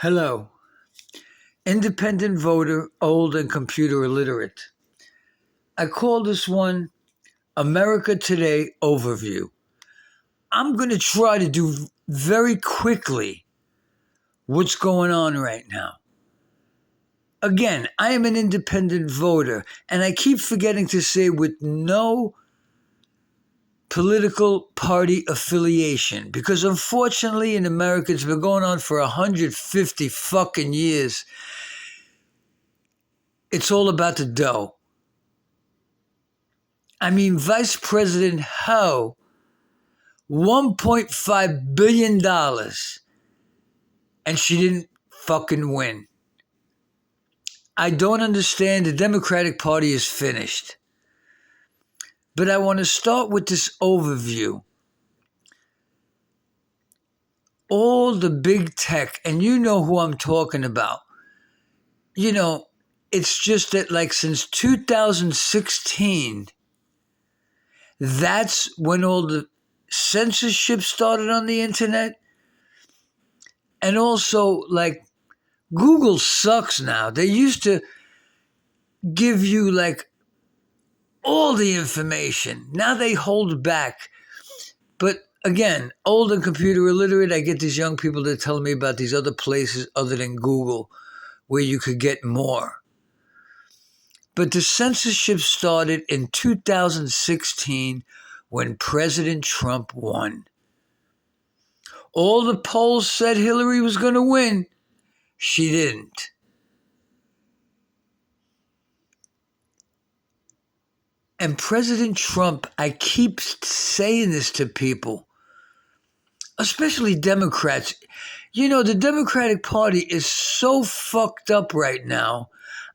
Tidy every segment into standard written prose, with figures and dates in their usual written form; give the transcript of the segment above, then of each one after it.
Hello, independent voter, old and computer illiterate. I call this one America Today Overview. I'm going to try to do very quickly what's going on right now. Again, I am an independent voter, and I keep forgetting to say with no political party affiliation, because unfortunately in America it's been going on for 150 fucking years. It's all about the dough. I mean, Vice President Ho, $1.5 billion, and she didn't fucking win. I don't understand. The Democratic Party is finished. But I want to start with this overview. All the big tech, and you know who I'm talking about. You know, it's just that like since 2016, that's when all the censorship started on the internet. And also, like, Google sucks now. They used to give you like all the information. Now they hold back. But again, old and computer illiterate, I get these young people that tell me about these other places other than Google where you could get more. But the censorship started in 2016 when President Trump won. All the polls said Hillary was going to win. She didn't. And President Trump, I keep saying this to people, especially Democrats. You know, the Democratic Party is so fucked up right now.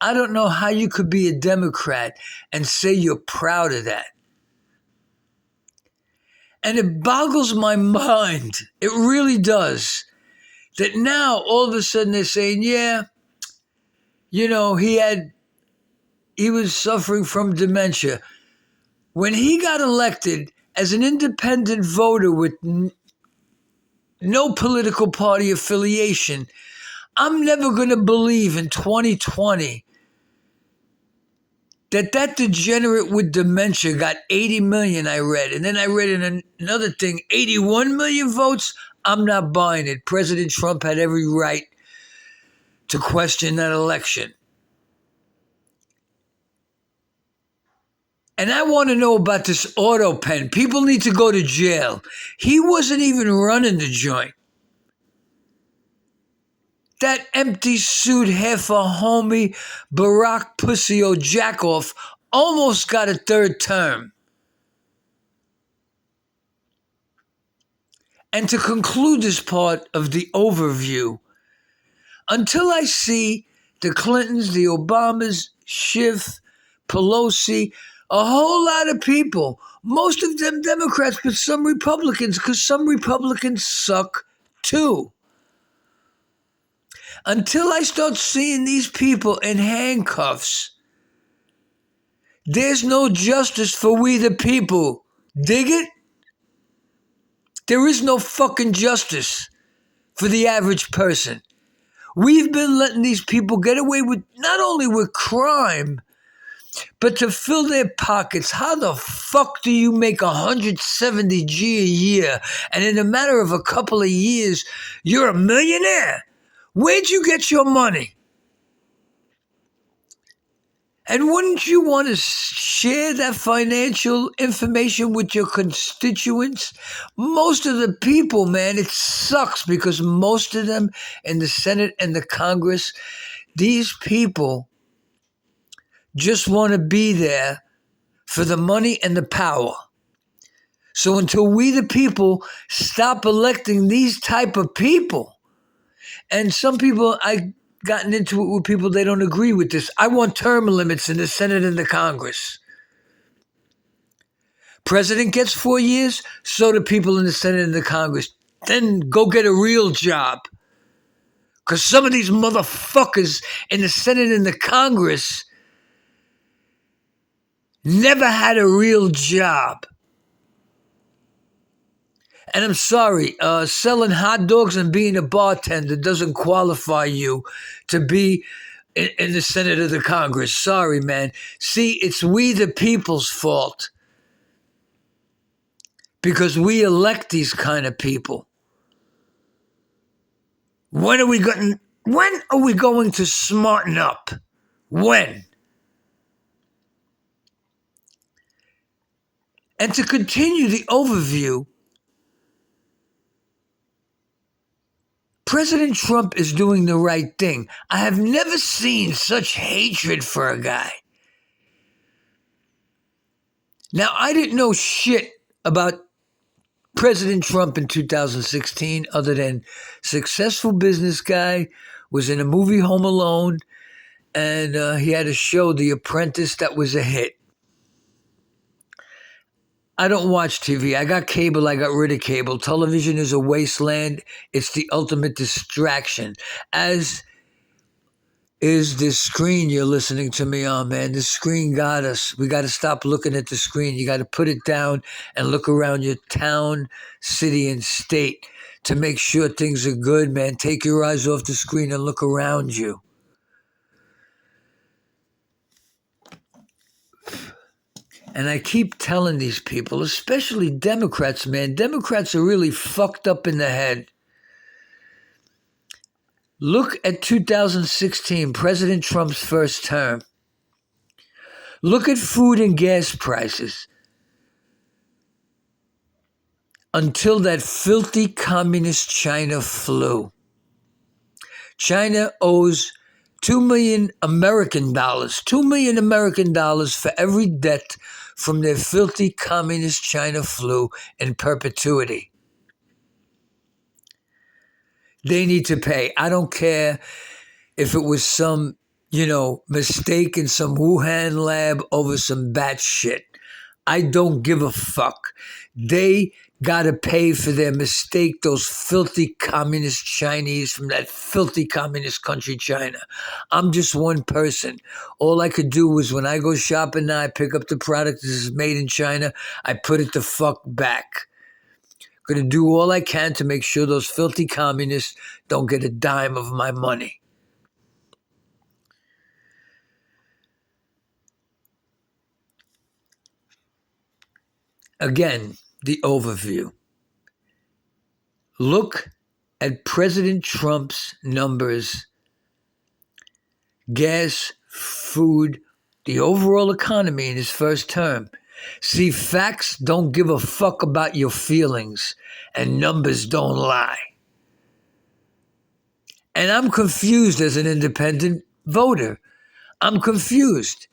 I don't know how you could be a Democrat and say you're proud of that. And it boggles my mind. It really does. That now all of a sudden they're saying, yeah, you know, he was suffering from dementia. When he got elected as an independent voter with no political party affiliation, I'm never going to believe in 2020 that degenerate with dementia got 80 million, I read. And then I read in another thing, 81 million votes. I'm not buying it. President Trump had every right to question that election. And I want to know about this auto pen. People need to go to jail. He wasn't even running the joint. That empty suit, half a homie, Barack Pussy O'Jackoff almost got a third term. And to conclude this part of the overview, until I see the Clintons, the Obamas, Schiff, Pelosi, a whole lot of people, most of them Democrats, but some Republicans, because some Republicans suck too. Until I start seeing these people in handcuffs, there's no justice for we the people. Dig it? There is no fucking justice for the average person. We've been letting these people get away with not only with crime, but to fill their pockets. How the fuck do you make 170 G a year and in a matter of a couple of years, you're a millionaire? Where'd you get your money? And wouldn't you want to share that financial information with your constituents? Most of the people, man, it sucks because most of them in the Senate and the Congress, these people just want to be there for the money and the power. So until we the people stop electing these type of people, and some people, I gotten into it with people, they don't agree with this. I want term limits in the Senate and the Congress. President gets 4 years, so do people in the Senate and the Congress. Then go get a real job. Because some of these motherfuckers in the Senate and the Congress never had a real job. And I'm sorry, selling hot dogs and being a bartender doesn't qualify you to be in the Senate or the Congress. Sorry, man. See, it's we the people's fault because we elect these kind of people. When are we going to smarten up? When? And to continue the overview, President Trump is doing the right thing. I have never seen such hatred for a guy. Now, I didn't know shit about President Trump in 2016 other than successful business guy, was in a movie Home Alone, and he had a show, The Apprentice, that was a hit. I don't watch TV. I got cable. I got rid of cable. Television is a wasteland. It's the ultimate distraction, as is this screen you're listening to me on, man. This screen got us. We got to stop looking at the screen. You got to put it down and look around your town, city, and state to make sure things are good, man. Take your eyes off the screen and look around you. And I keep telling these people, especially Democrats, man, Democrats are really fucked up in the head. Look at 2016, President Trump's first term. Look at food and gas prices. Until that filthy communist China flew. China owes $2 million American dollars for every debt from their filthy communist China flu in perpetuity. They need to pay. I don't care if it was some, mistake in some Wuhan lab over some bat shit. I don't give a fuck. They got to pay for their mistake, those filthy communist Chinese from that filthy communist country, China. I'm just one person. All I could do was when I go shopping now, I pick up the product that is made in China, I put it the fuck back. Going to do all I can to make sure those filthy communists don't get a dime of my money. Again, the overview. Look at President Trump's numbers. Gas, food, the overall economy in his first term. See, facts don't give a fuck about your feelings, and numbers don't lie. And I'm confused as an independent voter. I'm confused.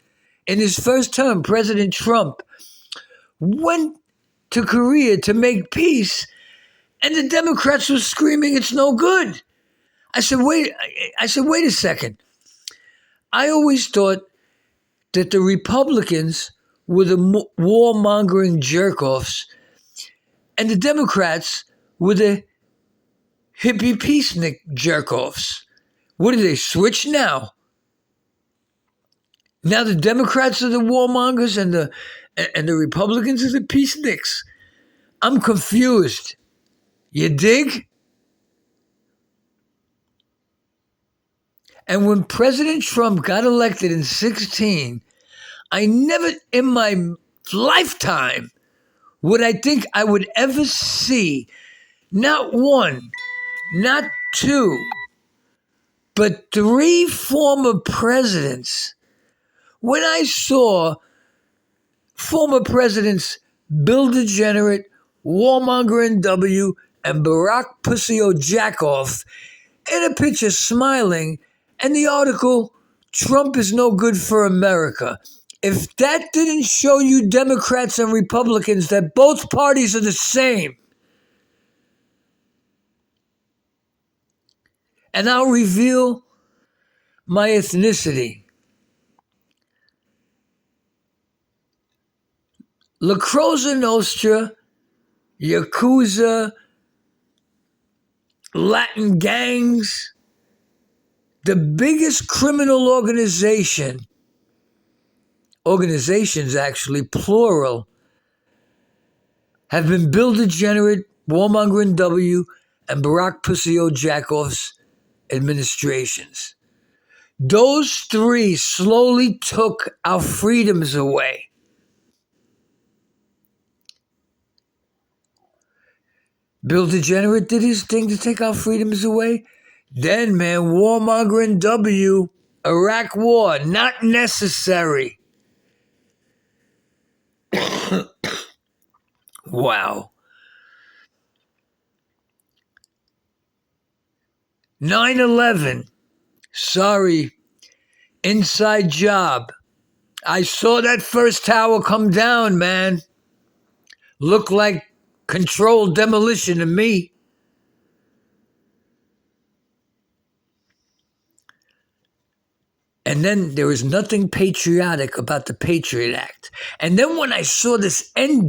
In his first term, President Trump went to Korea to make peace, and the Democrats were screaming, it's no good. I said, wait a second. I always thought that the Republicans were the warmongering jerk-offs, and the Democrats were the hippie peacenik jerk-offs. What do they switch now? Now the Democrats are the warmongers and the Republicans are the peaceniks. I'm confused. You dig? And when President Trump got elected in 2016, I never in my lifetime would I think I would ever see not one, not two, but three former presidents. When I saw former presidents Bill Degenerate, Warmonger N.W., and Barack Pussy-O Jackoff in a picture smiling, and the article, Trump is no good for America. If that didn't show you Democrats and Republicans that both parties are the same, and I'll reveal my ethnicity. La Cosa Nostra, Yakuza, Latin gangs, the biggest criminal organizations actually, plural, have been Bill Degenerate, Warmonger W, and Barack Pussy-O Jackoff's administrations. Those three slowly took our freedoms away. Bill Degenerate did his thing to take our freedoms away. Then, man, Warmonger and W, Iraq War, not necessary. Wow. 9/11. Sorry. Inside job. I saw that first tower come down, man. Looked like controlled demolition to me. And then there was nothing patriotic about the Patriot Act. And then when I saw this end